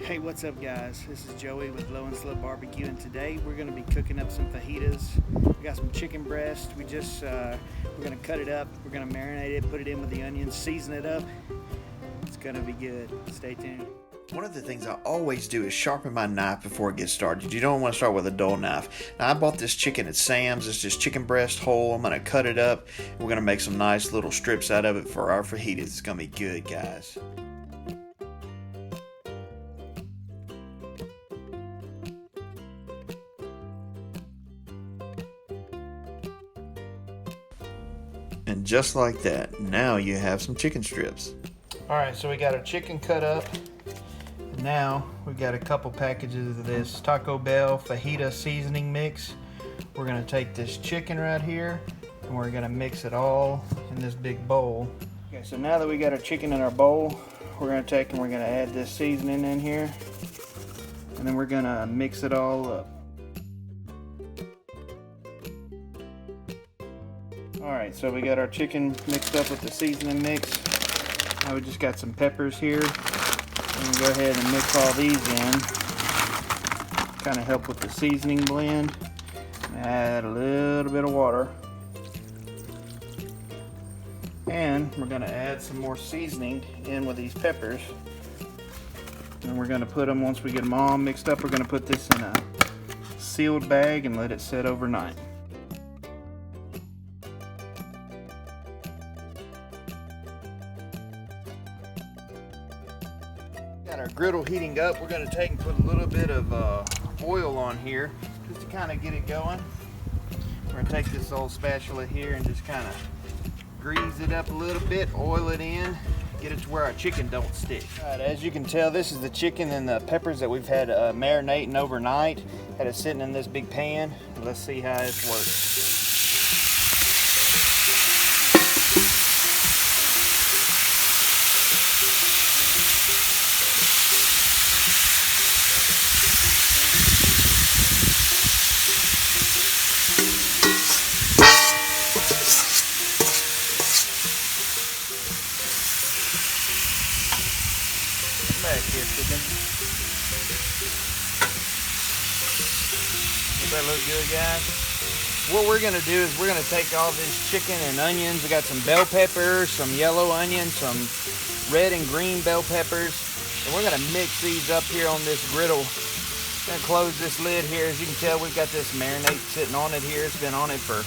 Hey, what's up guys? This is Joey with Low and Slow Barbecue, and today we're going to be cooking up some fajitas. We got some chicken breast. We're going to cut it up. We're going to marinate it, put it in with the onions, season it up. It's going to be good. Stay tuned. One of the things I always do is sharpen my knife before it gets started. You don't want to start with a dull knife. Now I bought this chicken at Sam's. It's just chicken breast whole. I'm going to cut it up. We're going to make some nice little strips out of it for our fajitas. It's going to be good, guys. And just like that, now you have some chicken strips. Alright, so we got our chicken cut up. Now we got a couple packages of this Taco Bell fajita seasoning mix. We're going to take this chicken right here and we're going to mix it all in this big bowl. Okay, so now that we got our chicken in our bowl, we're going to take and we're going to add this seasoning in here, and then we're going to mix it all up. Alright, so we got our chicken mixed up with the seasoning mix. Now we just got some peppers here. And go ahead and mix all these in. Kind of help with the seasoning blend. Add a little bit of water. And we're going to add some more seasoning in with these peppers. And we're going to put them, once we get them all mixed up, we're going to put this in a sealed bag and let it sit overnight. Got our griddle heating up. We're going to take and put a little bit of oil on here just to kind of get it going. We're going to take this old spatula here and just kind of grease it up a little bit, oil it in, get it to where our chicken don't stick. Alright, as you can tell, this is the chicken and the peppers that we've had marinating overnight. Had it sitting in this big pan. Let's see how this works. Back here, chicken. Does that look good, guys? What we're gonna do is we're gonna take all this chicken and onions. We got some bell peppers, some yellow onions, some red and green bell peppers, and we're gonna mix these up here on this griddle. Gonna close this lid here. As you can tell, we've got this marinade sitting on it here. It's been on it for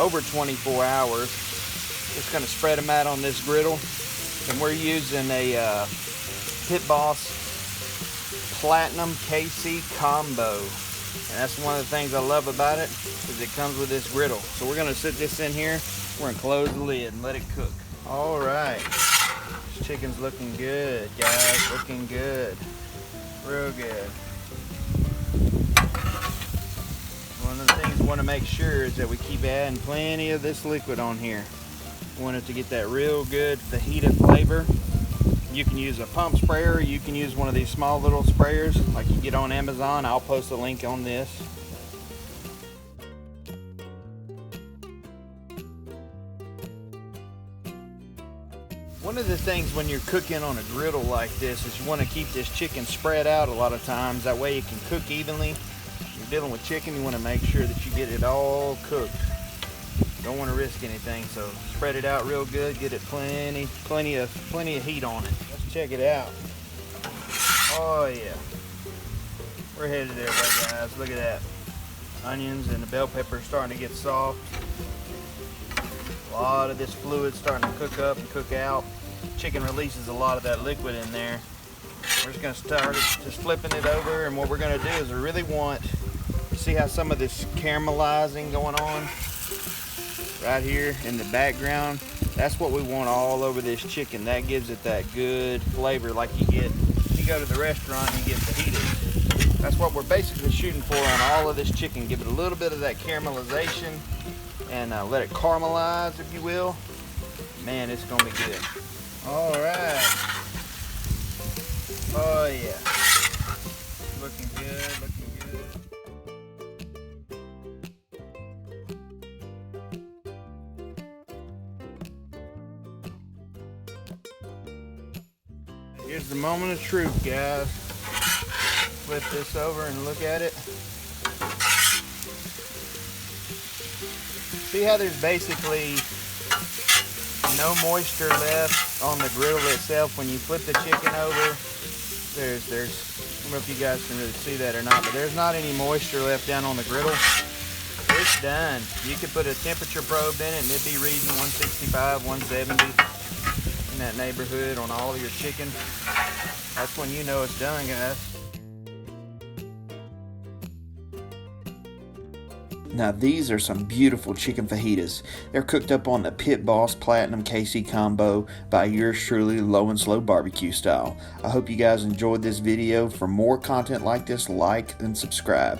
over 24 hours. Just gonna spread them out on this griddle, and we're using a pitboss Platinum KC combo, and that's one of the things I love about it, is it comes with this griddle. So we're gonna sit this in here, we're gonna close the lid and let it cook. All right, this chicken's looking good, guys, looking good, real good. One of the things we want to make sure is that we keep adding plenty of this liquid on here. We want it to get that real good fajita flavor. You can use a pump sprayer, you can use one of these small little sprayers like you get on Amazon. I'll post a link on this. One of the things when you're cooking on a griddle like this is you want to keep this chicken spread out a lot of times. That way it can cook evenly. When you're dealing with chicken, you want to make sure that you get it all cooked. Don't want to risk anything, so spread it out real good. Get it plenty of heat on it. Let's check it out. Oh yeah, we're headed there, guys. Look at that. Onions and the bell pepper starting to get soft. A lot of this fluid starting to cook up and cook out. Chicken releases a lot of that liquid in there. We're just going to start just flipping it over, and what we're going to do is we really want to see how some of this caramelizing going on right here in the background. That's what we want all over this chicken. That gives it that good flavor like you get if you go to the restaurant and you get fajitas. That's what we're basically shooting for on all of this chicken. Give it a little bit of that caramelization and let it caramelize, if you will. Man, it's gonna be good. All right. Oh yeah. Looking good, looking good. Here's the moment of truth, guys. flip this over and look at it. See how there's basically no moisture left on the griddle itself when you flip the chicken over. There's I don't know if you guys can really see that or not, but there's not any moisture left down on the griddle. It's done. You could put a temperature probe in it and it'd be reading 165, 170 in that neighborhood on all of your chicken. That's when you know it's done, guys. Now these are some beautiful chicken fajitas. They're cooked up on the Pit Boss Platinum KC combo by yours truly, Low and Slow Barbecue style. I hope you guys enjoyed this video. For more content like this, like and subscribe.